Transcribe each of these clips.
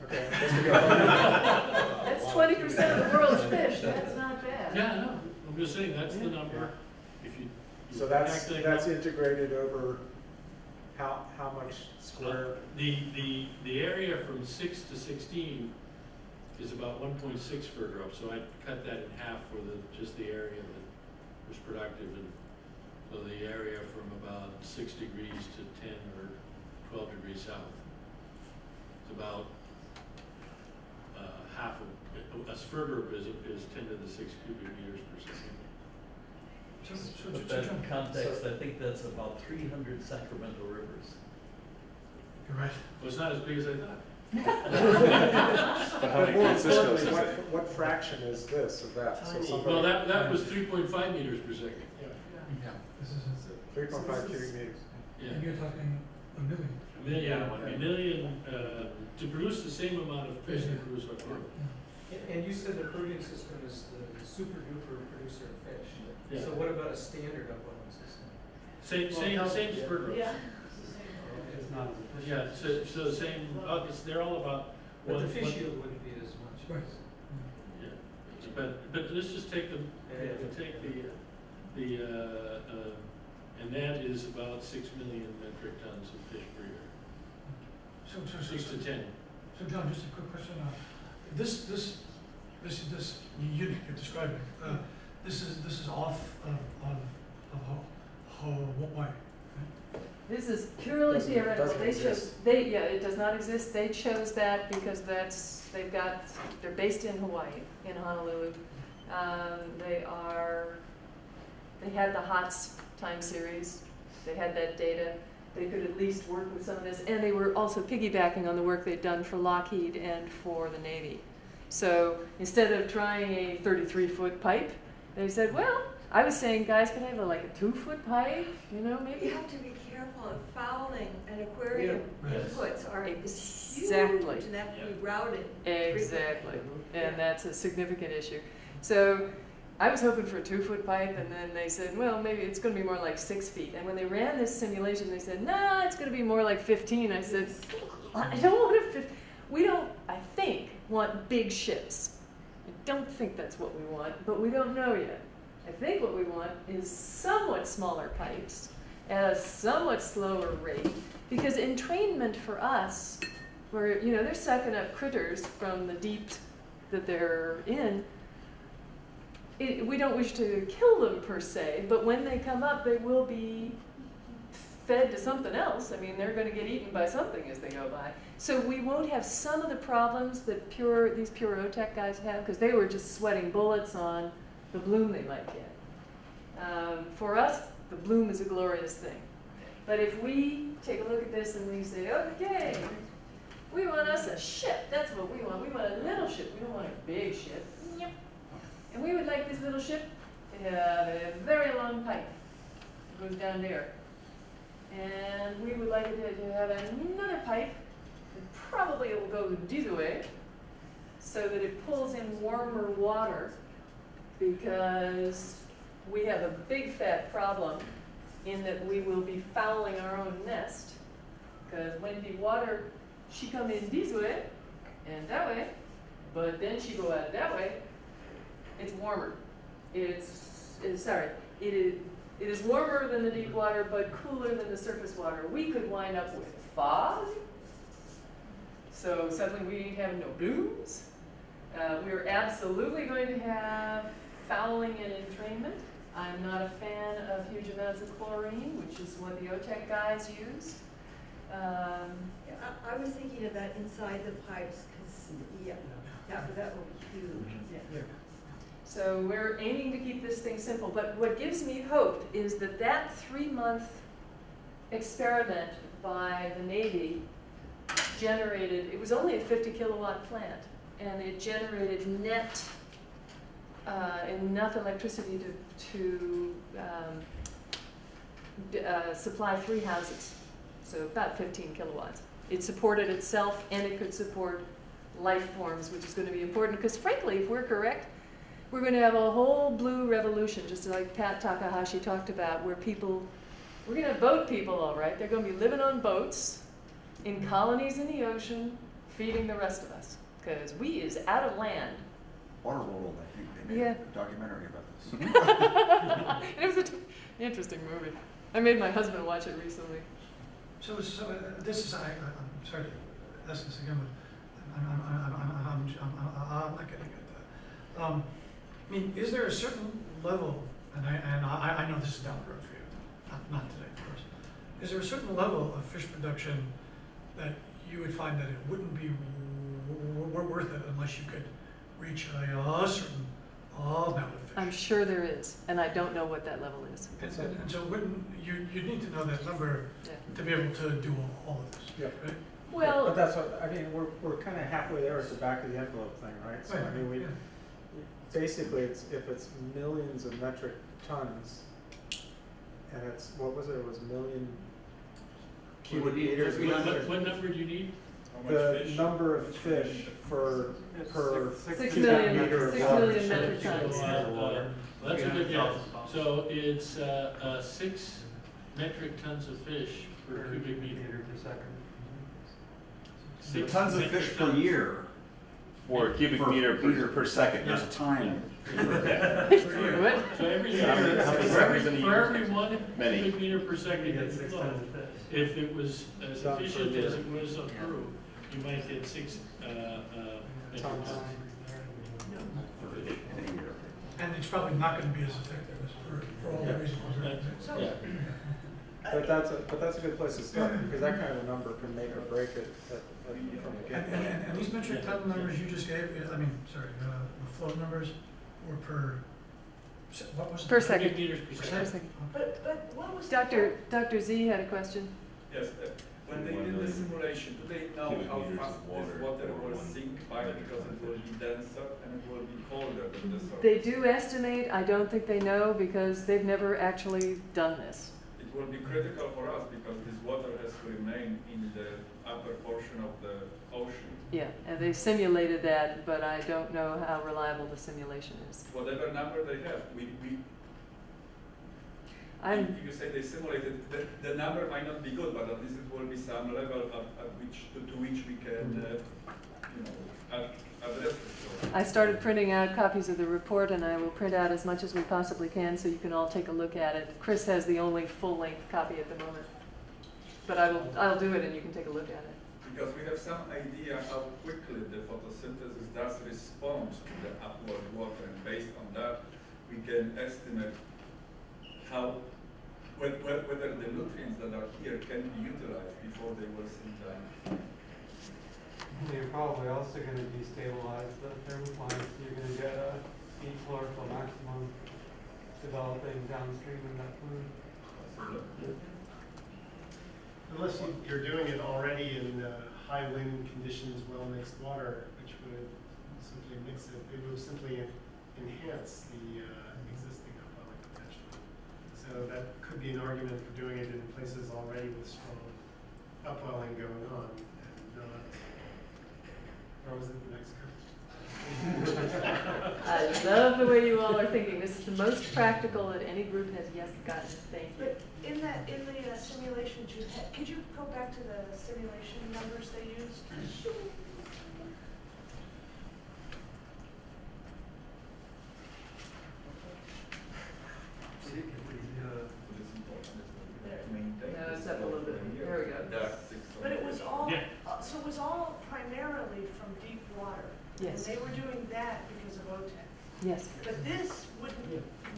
Okay, I guess we got That's 20% of the world's fish. That's not bad. Yeah, I know. I'm just saying, that's the number. If you So that's integrated over how much square? The area from 6 to 16 is about 1.6 further up, so I cut that in half for just the area that was productive, and so the area from about 6 degrees to 10 or 12 degrees south. It's about half of a further is 10 to the 6 cubic meters per second. So put that in context, I think that's about 300 Sacramento rivers. You're right. Well, it's not as big as I thought. But more importantly, what fraction is this of that? So somebody, Well, that was 3.5 meters per second. Yeah. This is 3.5 cubic meters. Yeah. And you're talking a million. A million to produce the same amount of fish to produce what we're. And you said the brooding system is the super duper producer of fish. Yeah. So what about a standard upwelling system? Same spur growth. Yeah. It's not as efficient. Yeah, so same, they're all about. But the fish yield wouldn't be as much. Right. Yeah, but let's just take the, and that is about 6 million metric tons of fish per year. So 6 to 10. So John, just a quick question. This unit you're describing, this is off of Hawaii. This is purely Doesn't- theoretical. doesn't They exist. chose, it does not exist. They chose that because they're based in Hawaii, in Honolulu. They had the HOTS time series. They had that data. They could at least work with some of this, and they were also piggybacking on the work they'd done for Lockheed and for the Navy. So instead of trying a 33-foot pipe, they said, well, I was saying, guys, can I have like a 2-foot pipe? You know, maybe. You have to be careful of fouling and aquarium inputs are Exactly. huge and they have to be routed. Exactly, and that's a significant issue. So I was hoping for a 2-foot pipe, and then they said, well, maybe it's going to be more like 6 feet. And when they ran this simulation, they said, nah, it's going to be more like 15. I said, I don't want we don't, I think, want big ships. I don't think that's what we want, but we don't know yet. I think what we want is somewhat smaller pipes at a somewhat slower rate, because entrainment for us, where they're sucking up critters from the deep that they're in, we don't wish to kill them per se, but when they come up, they will be fed to something else. I mean, they're going to get eaten by something as they go by. So we won't have some of the problems that these pure OTEC guys have, because they were just sweating bullets on the bloom they might get. For us, the bloom is a glorious thing. But if we take a look at this and we say, okay, we want us a ship. That's what we want. We want a little ship. We don't want a big ship. Yep. And we would like this little ship to have a very long pipe that goes down there. And we would like it to have another pipe that probably will go this way so that it pulls in warmer water, because we have a big fat problem in that we will be fouling our own nest, because when the water, she come in this way and that way, but then she go out that way, it's warmer. It is warmer than the deep water, but cooler than the surface water. We could wind up with fog, so suddenly we ain't having no blooms. We're absolutely going to have fouling and entrainment. I'm not a fan of huge amounts of chlorine, which is what the OTEC guys use. I was thinking of that inside the pipes, because that will be huge. Yeah. So we're aiming to keep this thing simple, but what gives me hope is that 3-month experiment by the Navy generated, it was only a 50 kilowatt plant, and it generated net enough electricity to supply 3 houses, so about 15 kilowatts. It supported itself, and it could support life forms, which is going to be important, because frankly, if we're correct, we're going to have a whole blue revolution, just like Pat Takahashi talked about, where we're going to have boat people, all right. They're going to be living on boats, in colonies in the ocean, feeding the rest of us, because we is out of land. Waterworld, I think they made Yeah. a documentary about this. And it was an interesting movie. I made my husband watch it recently. So this is, I'm sorry to ask this again, but I'm not getting at that. I mean, is there a certain level, and I know this is down the road for you, not today, of course. Is there a certain level of fish production that you would find that it wouldn't be worth it unless you could reach a certain amount of fish? I'm sure there is, and I don't know what that level is. And so wouldn't, you'd need to know that number Yeah. to be able to do all of this, Yep. right? Well, But that's what, I mean, we're kind of halfway there at the back of the envelope thing, right? So, I mean, Yeah. basically, if it's millions of metric tons, and it's, what was it was million cubic meters. What number do you need? The number of fish per 6 cubic million, meter of 6 water. million metric tons. That's a good guess. So it's 6 metric tons of fish per cubic meter. per second. Six Tons of metric fish per tons. year. For cubic meter per second. There's a time. So every year, How many seconds in a for year? every 1 Many. cubic meter per second You get that you 6 flow, tons of fish. if it was as Done per efficient year. as it was on Peru, you might get 6 metric Tons. tons. And it's probably not gonna be as effective as for all the Yeah. reasons. So, Yeah. But that's a good place to start, because that kind of a number can make or break it from the get-go. And these metric ton numbers you just gave, the float numbers were what was it? Per Cubic second. meters per Per second. second? but what was? Dr. Z had a question. Yes, when they did the simulation, do they know how fast this water will sink by because it will be denser and it will be colder than the surface? They do estimate, I don't think they know, because they've never actually done this. It will be critical for us because this water has to remain in the upper portion of the ocean. Yeah, and they simulated that, but I don't know how reliable the simulation is. Whatever number they have, I'm, you say they simulated, the number might not be good, but at least it will be some level at which to which we can address this. I started printing out copies of the report, and I will print out as much as we possibly can so you can all take a look at it. Chris has the only full-length copy at the moment, but I'll do it and you can take a look at it. Because we have some idea how quickly the photosynthesis does respond to the upward water, and based on that, we can estimate whether the nutrients that are here can be utilized before they will sink down. You're probably also going to destabilize the thermoclines. You're going to get a feed chlorophyll maximum developing downstream in that fluid. Unless you're doing it already in high wind conditions, well-mixed water, which would simply mix it, it would simply enhance the existing upwelling potential. So that could be an argument for doing it in places already with strong upwelling going on, and not frozen Mexico. I love the way you all are thinking. This is the most practical that any group has yet gotten. Thank you. But in the simulations you had, could you go back to the simulation numbers they used? No, it's up a little bit. There we go. But it was all, Yeah. so it was all primarily from deep water. Yes. And they were doing that because of OTEC. Yes. But this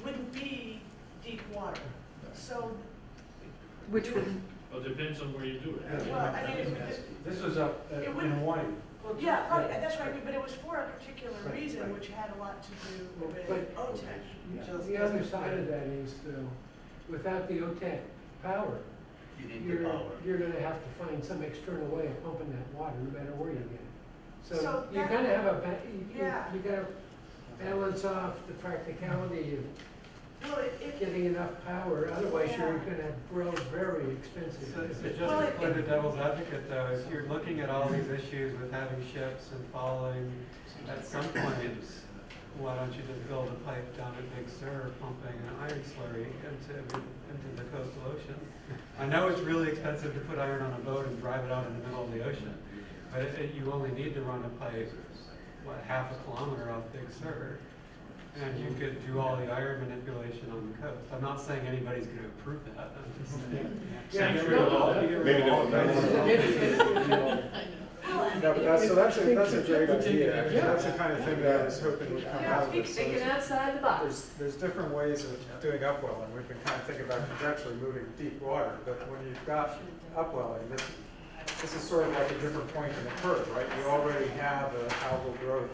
wouldn't be deep water. So, Which would, Well, it depends on where you do it. well, I mean, This was up It in wouldn't- Hawaii. yeah, probably, that's right, but it was for a particular Right, reason, right. which had a lot to do But- with OTEC. The other side of that is, though, without the OTEC power, you're gonna have to find some external way of pumping that water, no matter where you get it. So So you that- gotta have Yeah. you gotta balance off the practicality of Well, it, getting enough power, otherwise you're Yeah. gonna grow very expensive. So just Well, to play the devil's advocate though, if you're looking at all these issues with having ships and following, at some point, why don't you just build a pipe down at Big Sur pumping an iron slurry into the coastal ocean? I know it's really expensive to put iron on a boat and drive it out in the middle of the ocean, But you only need to run a pipe, what, half a kilometer off Big Sur, and you could do all the iron manipulation on the coast. I'm not saying anybody's going to approve that. I'm just saying. Yeah, Get no, rid of all- no, get rid maybe of all No, but that's a great idea. Actually, that's the kind of thing that I was hoping would come out of this. So Thinking outside the box. there's different ways of doing upwelling. We've been kind of thinking about conventionally moving deep water, but when you've got upwelling, this is sort of like a different point in the curve, right? You already have an algal growth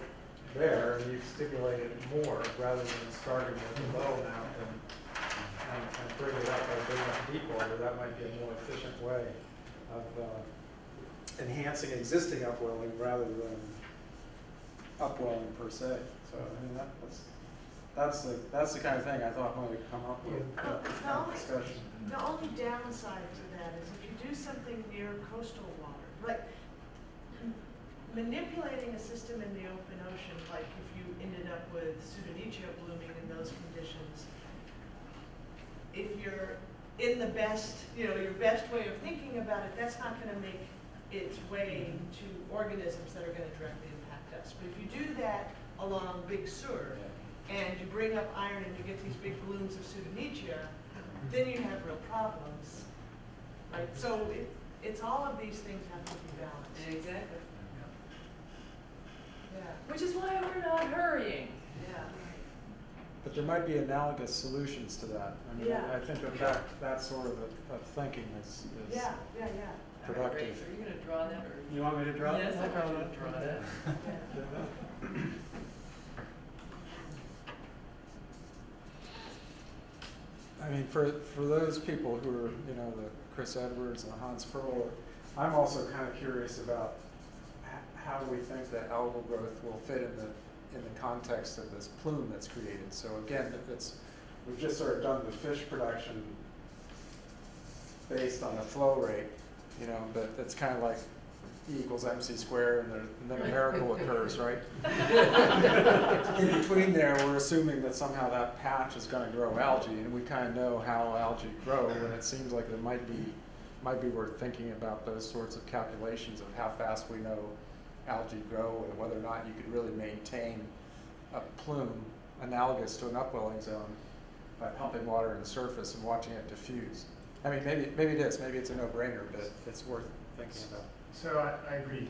there, and you've stimulated it more rather than starting with a low amount and bring it up by bringing up deep water. That might be a more efficient way of enhancing existing upwelling rather than upwelling per se. So I mean that's the kind of thing I thought might come up with discussion. The only downside to that is if you do something near coastal water, like manipulating a system in the open ocean, like if you ended up with Pseudonychia blooming in those conditions, if you're in the best, your best way of thinking about it, that's not going to make its way to organisms that are going to directly impact us. But if you do that along Big Sur, and you bring up iron and you get these big blooms of Pseudonychia, then you have real problems, right? So it's all of these things have to be balanced. Exactly. Yeah. Which is why we're not hurrying. Yeah. But there might be analogous solutions to that. I mean, Yeah. I think that sort of thinking is Yeah. productive. Great. Are you going to draw that? Or? You want me to draw? Yes, I I'll want you to draw that. I mean, for those people who are, the Chris Edwards and the Hans Furler, I'm also kind of curious about how we think that algal growth will fit in the context of this plume that's created. So again, we've just sort of done the fish production based on the flow rate, but it's kind of like E equals MC squared, and then a miracle occurs, right? In between there, we're assuming that somehow that patch is going to grow algae, and we kind of know how algae grow, and it seems like it might be worth thinking about those sorts of calculations of how fast we know algae grow and whether or not you could really maintain a plume analogous to an upwelling zone by pumping water in the surface and watching it diffuse. I mean, maybe it is. Maybe it's a no-brainer, but it's worth thinking about. So I agree.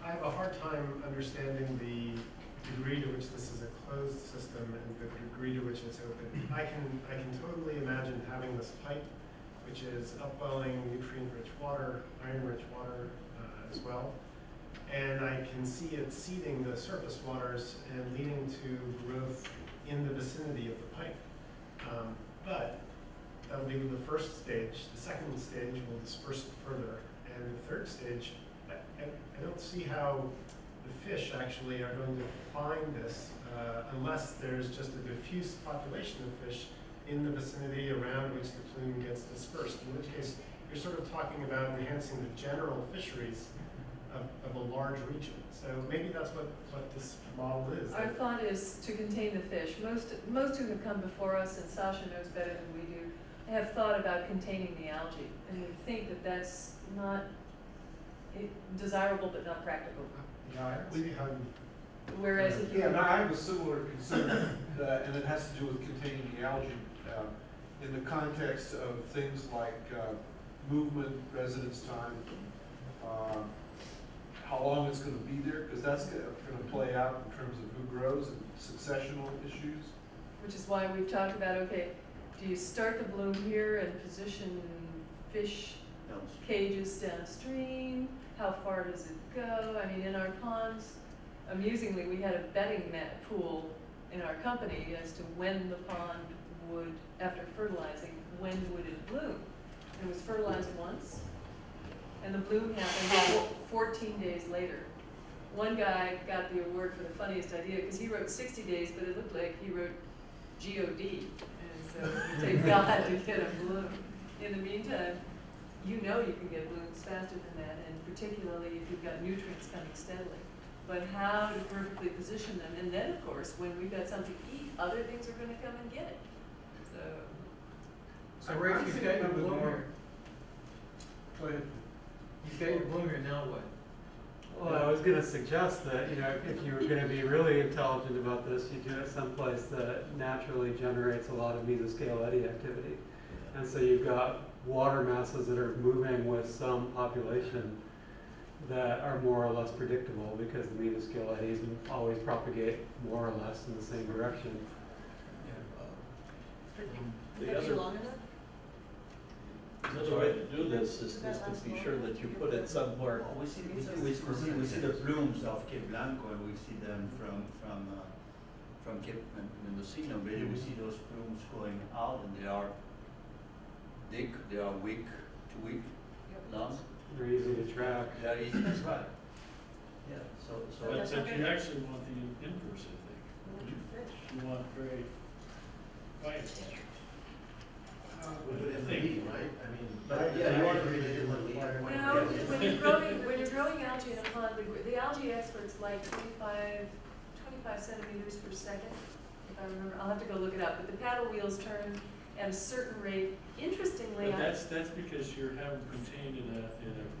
I have a hard time understanding the degree to which this is a closed system and the degree to which it's open. I can totally imagine having this pipe, which is upwelling nutrient-rich water, iron-rich water as well. And I can see it seeding the surface waters and leading to growth in the vicinity of the pipe. But that will be the first stage. The second stage will disperse it further. And the third stage, I don't see how the fish actually are going to find this unless there's just a diffuse population of fish in the vicinity around which the plume gets dispersed, in which case you're sort of talking about enhancing the general fisheries of a large region. So maybe that's what this model is. Our thought is to contain the fish. Most who have come before us, and Sasha knows better than we do, have thought about containing the algae, and we think that that's not desirable but not practical. Yeah, I don't see how. Whereas if you and I have a similar concern, and it has to do with containing the algae in the context of things like movement, residence time, how long it's going to be there, because that's going to play out in terms of who grows and successional issues. Which is why we've talked about, okay, do you start the bloom here and position fish cages downstream? How far does it go? I mean, in our ponds, amusingly, we had a betting pool in our company as to when the pond would, after fertilizing, when would it bloom? It was fertilized once, and the bloom happened 14 days later. One guy got the award for the funniest idea because he wrote 60 days, but it looked like he wrote G-O-D. And so take God to get a bloom. In the meantime, you can get blooms faster than that, and particularly if you've got nutrients coming steadily. But how to perfectly position them, and then of course, when we've got something to eat, other things are going to come and get it. So Ray, if you've got your bloom here, Go ahead. you've got your bloom here, now what? Well, I was gonna suggest that, you know, if you were gonna be really intelligent about this, you do it someplace that naturally generates a lot of mesoscale eddy activity. And so you've got water masses that are moving with some population that are more or less predictable because the mesoscale eddies always propagate more or less in the same direction. Another way to do this is to be sure that you put it somewhere. We see the plumes of Cape Blanco, and we see them from Cape Mendocino. Really, we see those plumes going out, and they are thick. They are weak to weak long. They're easy to track. They are easy to track. Yeah. But you actually want the inverse, I think. You want very quiet fish. Right? I mean, Yeah, you want to read it in the No, when you're growing algae in a pond, the algae experts like 25 centimeters per second, if I remember. I'll have to go look it up. But the paddle wheels turn at a certain rate. Interestingly, But that's because you're having contained in a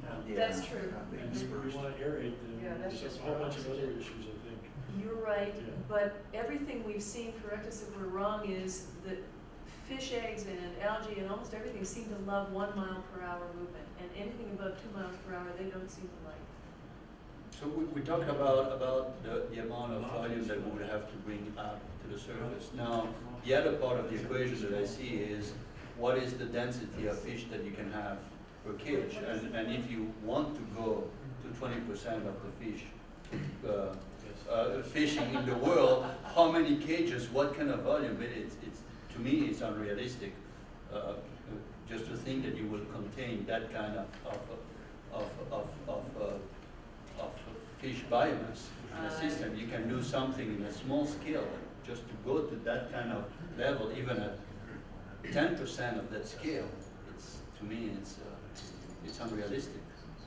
pond. That's true. And so you want to aerate them. Yeah, that's There's just a whole for bunch of other issues, I think. You're right, Yeah. but everything we've seen, correct us if we're wrong, is that fish eggs and algae and almost everything seem to love 1 mile per hour movement, and anything above 2 miles per hour they don't seem to like. So we talked about the amount of volume that we would have to bring up to the surface. Now, the other part of the equation that I see is what is the density of fish that you can have per cage, and if you want to go to 20% of the fish fishing in the world, how many cages, what kind of volume? It's to me, it's unrealistic just to think that you will contain that kind of fish biomass in a system. You can do something in a small scale, just to go to that kind of level, even at 10% of that scale. To me, it's unrealistic.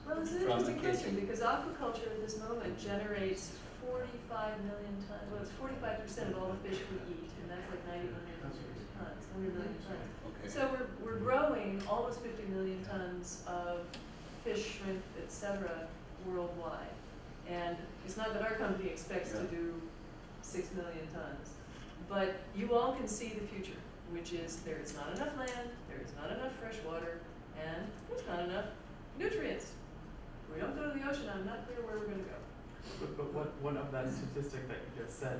Well, it's an interesting question because aquaculture at this moment generates 45 million tons. Well, it's 45% of all the fish we eat, and that's like 90 million tons. 100 million tons. Okay. So we're growing almost 50 million tons of fish, shrimp, etc. worldwide. And it's not that our company expects to do 6 million tons, but you all can see the future, which is there is not enough land, there is not enough fresh water, and there's not enough nutrients. If we don't go to the ocean, I'm not clear where we're going to go. But one of that statistic that you just said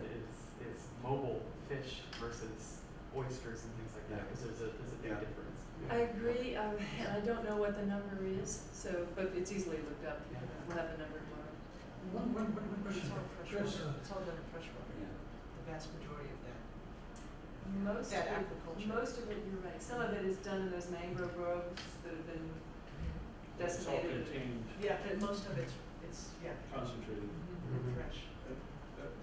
is mobile fish versus oysters and things like that, because there's a big difference. I agree, and I don't know what the number is, but it's easily looked up. We'll have the number tomorrow. One question. It's all freshwater. It's all done in freshwater. Yeah. The vast majority of that. Most That of aquaculture. most of it, you're right. Some of it is done in those mangrove groves that have been It's all decimated. contained, Yeah, but most of it's concentrated. fresh.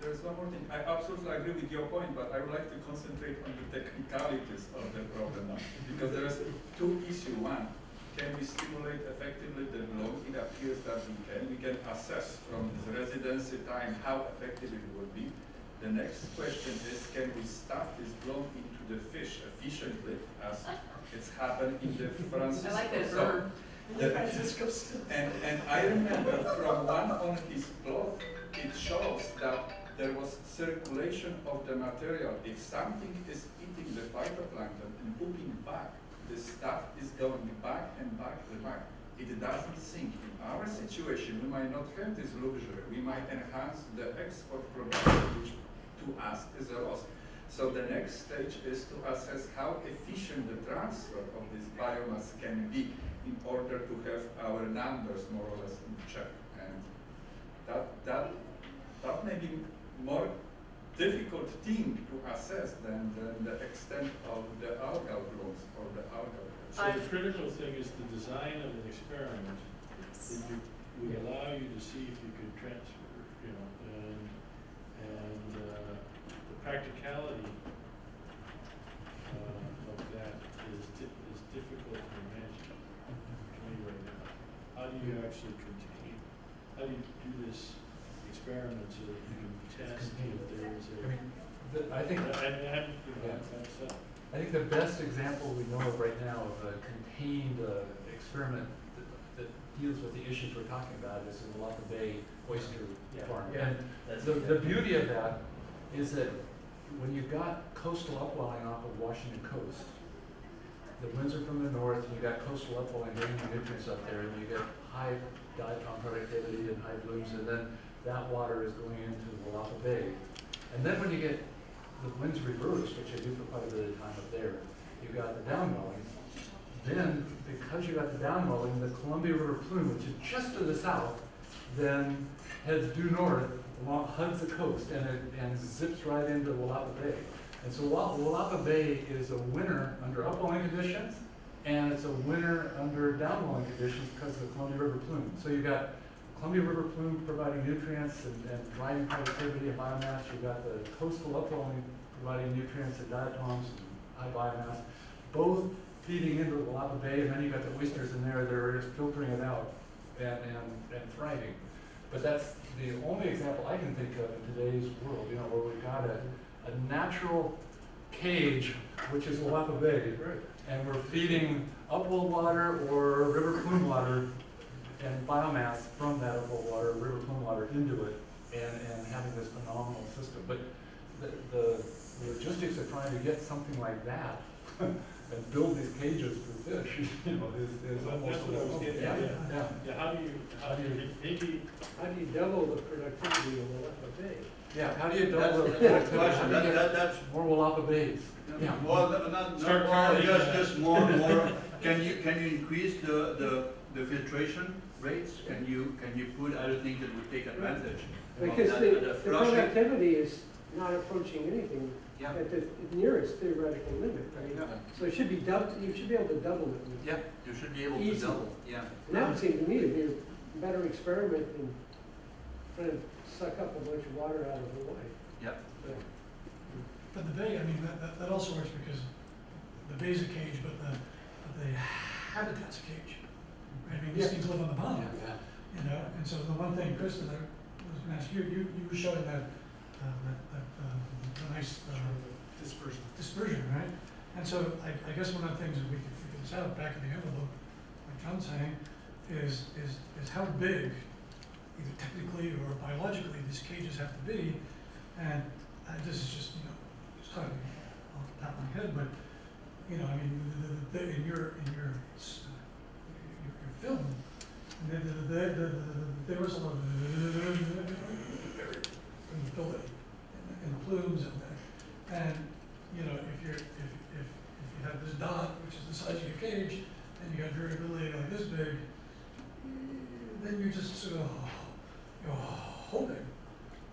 There's one more thing. I absolutely agree with your point, but I would like to concentrate on the technicalities of the problem now. Because there's two issues. One, can we stimulate effectively the bloom? It appears that we can. We can assess from the residency time how effective it will be. The next question is, can we stuff this bloom into the fish efficiently, as it's happened in the Francisco? I like that Zone? verb. And I remember from one on his blog, it shows that there was circulation of the material. If something is eating the phytoplankton and pooping back, the stuff is going back and back and back. It doesn't sink. In our situation, we might not have this luxury. We might enhance the export production, which to us is a loss. So the next stage is to assess how efficient the transfer of this biomass can be in order to have our numbers more or less in check. And that may be more difficult thing to assess than the extent of the algal blooms or the algal. So the critical thing is the design of an experiment that would allow you to see if you could transfer, and the practicality of that is difficult to imagine to me right now. How do you actually contain? How do you do this experiment so that you can test if there is a? I think. I think the best example we know of right now of a contained experiment that deals with the issues we're talking about, is the Malacca Bay oyster farm. Yeah. And the beauty of that is that when you've got coastal upwelling off of Washington coast, the winds are from the north, and you got coastal upwelling bringing the nutrients up there, and you get high diatom productivity and high blooms, and then that water is going into Malacca Bay. And then when you get the winds reversed, which they do for quite a bit of time up there, you've got the downwelling. Then, because you got the downwelling, the Columbia River plume, which is just to the south, then heads due north, hugs the coast, and zips right into Malacca Bay. And so Malacca Bay is a winner under upwelling conditions, and it's a winner under downwelling conditions because of the Columbia River plume. So you've got Columbia River plume providing nutrients and driving productivity and biomass. You've got the coastal upwelling providing nutrients and diatoms and high biomass, both feeding into the Malacca Bay, and then you've got the oysters in there that are just filtering it out and thriving. But that's the only example I can think of in today's world, you know, where we've got a natural cage, which is Malacca Bay, and we're feeding upwell water or river plume water and biomass from that upwell water, river plume water into it, and having this phenomenal system. But the logistics of trying to get something like that and build these cages for fish, you know, is almost. That's what I was getting at. Yeah. How do you double the productivity of Malacca Bay? Yeah, how do you double the productivity? That's more Malacca Bays. Yeah. Well, not more, just more. Can you increase the filtration rates? Can you put other things that would take advantage? Because the productivity is not approaching anything at the nearest theoretical limit, right? Yeah. So it should be you should be able to double it. Yeah, you should be able to double. Yeah. And that would seem to me to be a better experiment than trying to suck up a bunch of water out of Hawaii. Yep. But the bay, I mean, that also works because the bay's a cage, but the habitat's a cage. Right? I mean, these things live on the bottom, you know. And so the one thing, Chris, that I was going to ask you were showing that nice dispersion, right? And so I guess one of the things that we could figure this out back of the envelope, like John's saying, is how big, either technically or biologically, these cages have to be. And this is just, you know, just talking off the top of my head, but you know, I mean, in your film, there was a lot of in the building, in the plumes, and you know, if you have this dot, which is the size of your cage, and you got variability like this big, then you're just sort of you're hoping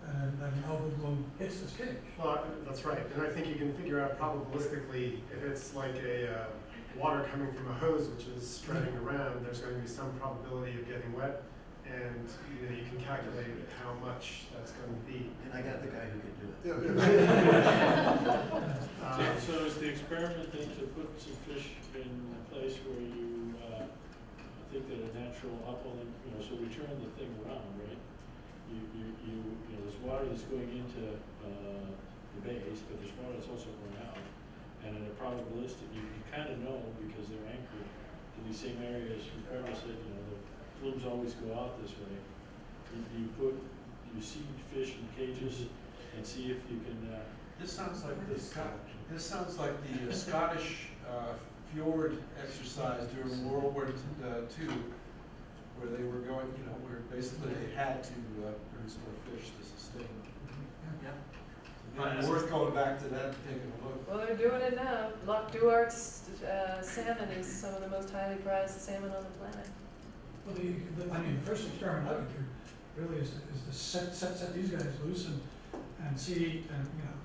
that an algal bloom hits this cage. Well, that's right, and I think you can figure out probabilistically if it's like a water coming from a hose which is spreading around, there's going to be some probability of getting wet, and you know, you can calculate how much that's going to be. And I got the guy who can do it. So is the experiment then to put some fish in a place where you think that a natural upwelling, you know, so we turn the thing around, right? You know, there's water that's going into the bays, but there's water that's also going out. And in a probabilistic, you kind of know because they're anchored in these same areas. Ricardo said, you know, the plumes always go out this way. You seed fish in cages and see if you can. This sounds like the Scottish fjord exercise during World War II, where they were going, you know, where basically they had to produce more fish to sustain them. Yeah. It's worth going back to that and taking a look. Well, they're doing it now. Loch Duart's salmon is some of the most highly prized salmon on the planet. Well, I mean, the first experiment I would do really is to set these guys loose and see, and you know,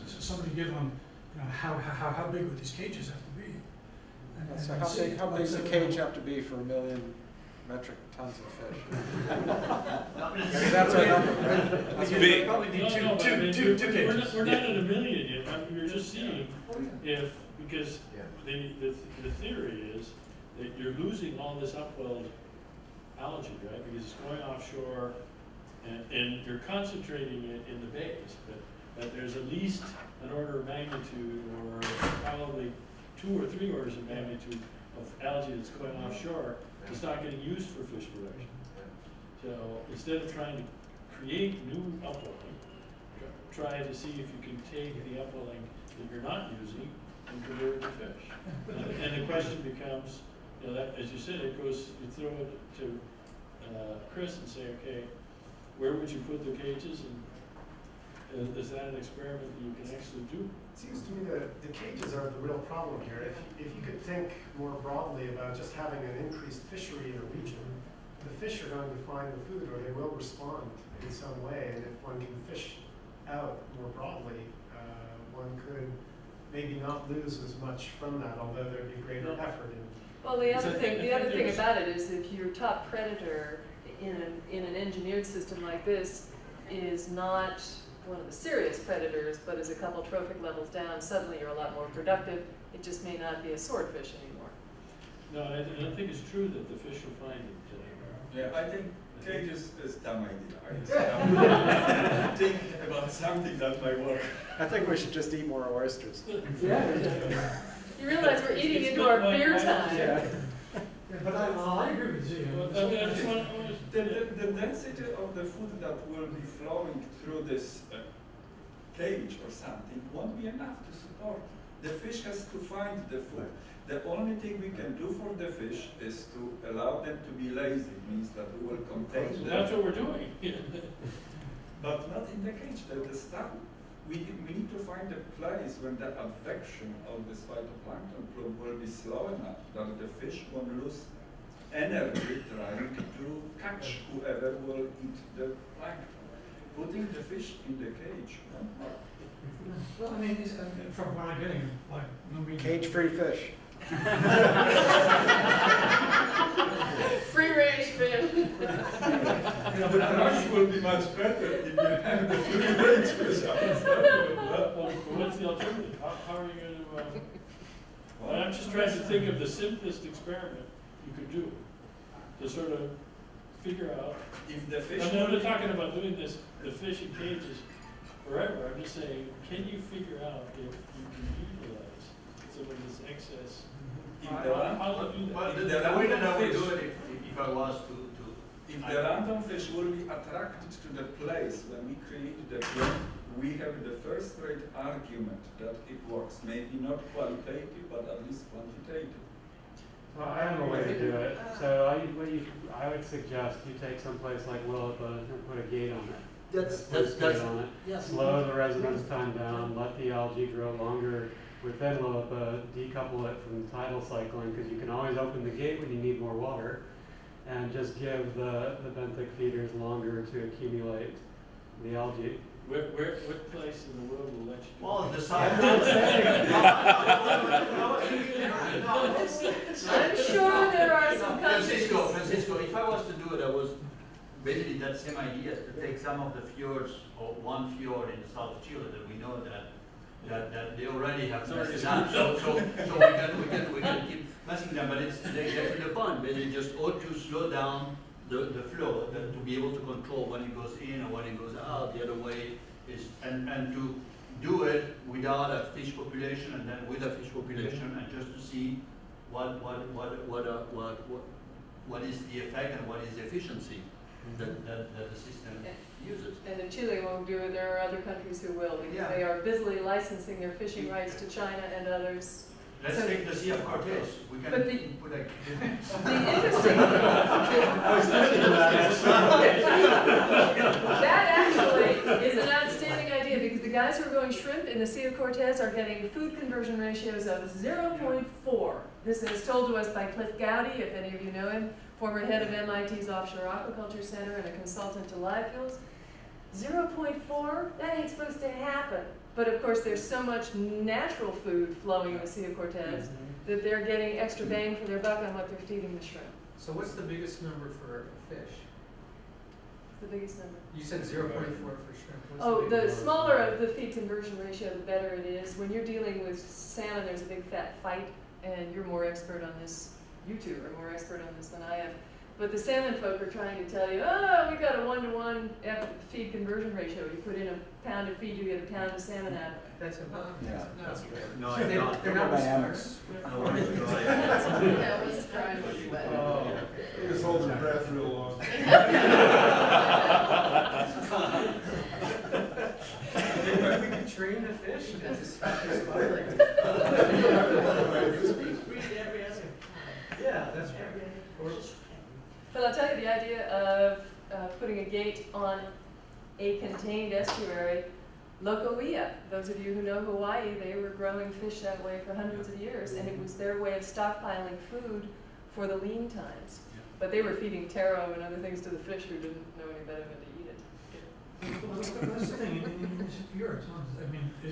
so somebody give them, you know, how big would these cages have to be? And so how big does a cage have to be for 1 million metric tons of fish? I mean, that's our number, right? That's big. Probably need two cages. We're not at 1 million yet. I mean, we're just seeing if, because the theory is that you're losing all this upwelled algae, right? Because it's going offshore, and you're concentrating it in the bays, but there's at least an order of magnitude, or probably 2 or 3 orders of magnitude of algae that's going offshore is not getting used for fish production. So instead of trying to create new upwelling, try to see if you can take the upwelling that you're not using and convert it to fish. And the question becomes, you know, that, as you said, it goes, you throw it to Chris and say, okay, where would you put the cages, and is that an experiment that you can actually do? It seems to me that the cages are the real problem here. If you could think more broadly about just having an increased fishery in a region, the fish are going to find the food, or they will respond in some way. And if one can fish out more broadly, one could maybe not lose as much from that, although there'd be greater effort in. Well, the other thing about it is if your top predator in an engineered system like this is not one of the serious predators, but is a couple trophic levels down, suddenly you're a lot more productive. It just may not be a swordfish anymore. No, I think it's true that the fish will find it. Yeah, I think cages is dumb idea. Think about something that might work. I think we should just eat more oysters. Yeah. You realize we're eating into our beer time. Yeah. But I agree with you. Well, I mean, I just want The density of the food that will be flowing through this cage or something won't be enough to support. The fish has to find the food. The only thing we can do for the fish is to allow them to be lazy. It means that we will contain them. That's what we're doing. But not in the cage. The stuff. We need to find a place when the advection of this phytoplankton plume will be slow enough that the fish won't lose energy trying to catch whoever will eat the plankton. Putting the fish in the cage won't work. Well, I mean, from what I'm getting, like, no mean. Cage-free fish. Free range fish. The lunch will be much better if you have the free range fish. Well, what's the alternative? How are you going to? Well, I'm just trying to think of the simplest experiment you could do to sort of figure out. If the fish. I'm not talking about doing this, the fish in cages forever. I'm just saying, can you figure out if you can utilize some of this excess? How do you do that? The way that I would do it, if I was to if the random fish will be attracted to the place when we create the plume, we have the first-rate argument that it works. Maybe not qualitative, but at least quantitative. Well, I have a way to do it. So I would suggest you take someplace like Willapa and put a gate on it. That's Gate on it. yes. Slow the residence time down, let the algae grow longer within Willapa, decouple it from tidal cycling, because you can always open the gate when you need more water, and just give the benthic feeders longer to accumulate the algae. What place in the world will let you do Well, that? the side. I'm sure there are some countries. Francisco, if I was to do it, I was basically that same idea, to take some of the fjords, or one fjord in the south of Chile that we know that they already have messed it up. So we can keep messing them, but it's exactly the point. Basically just ought to slow down the flow, to be able to control when it goes in or when it goes out. The other way is, and to do it without a fish population and then with a fish population, and just to see what is the effect and what is the efficiency that the system uses. And if Chile won't do it, there are other countries who will, because they are busily licensing their fishing rights to China and others. Let's take the Sea of Cortez. We can But the interesting that actually is an outstanding idea, because the guys who are going shrimp in the Sea of Cortez are getting food conversion ratios of 0.4. This is told to us by Cliff Gowdy, if any of you know him, former head of MIT's Offshore Aquaculture Center and a consultant to live fuels. 0.4, that ain't supposed to happen. But of course, there's so much natural food flowing in the Sea of Cortez that they're getting extra bang for their buck on what they're feeding the shrimp. So what's the biggest number for a fish? The biggest number. You said 0.4 for shrimp. What's Oh, big the number? smaller of the feed conversion ratio, the better it is. When you're dealing with salmon, there's a big fat fight, and you're more expert on this. You two are more expert on this than I am. But the salmon folk are trying to tell you, oh, we got a 1-to-1 feed conversion ratio. You put in a pound of feed, you get a pound of salmon out of it. That's a, Yeah. that's No, So I don't. they're not Thermodynamics. No, I don't. That was trying to He just holds his breath real long. Maybe we could train the fish. Yeah, that's right. But I'll tell you, the idea of putting a gate on a contained estuary, Lokoia, those of you who know Hawaii, they were growing fish that way for hundreds of years, and it was their way of stockpiling food for the lean times. But they were feeding taro and other things to the fish who didn't know any better than to eat it. Well, that's the thing, in these fjords, I mean, you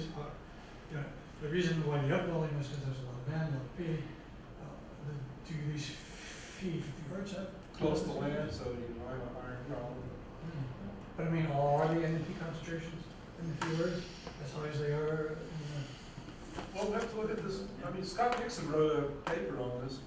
know, the reason why the upwelling is because there's a lot of land, a lot of pig. Do these feed fjords up? Close to land, so you know, iron problem. But I mean, are the NP concentrations in the fjords as high as they are in the Well, we have to look at this. I mean, Scott Nixon wrote a paper on this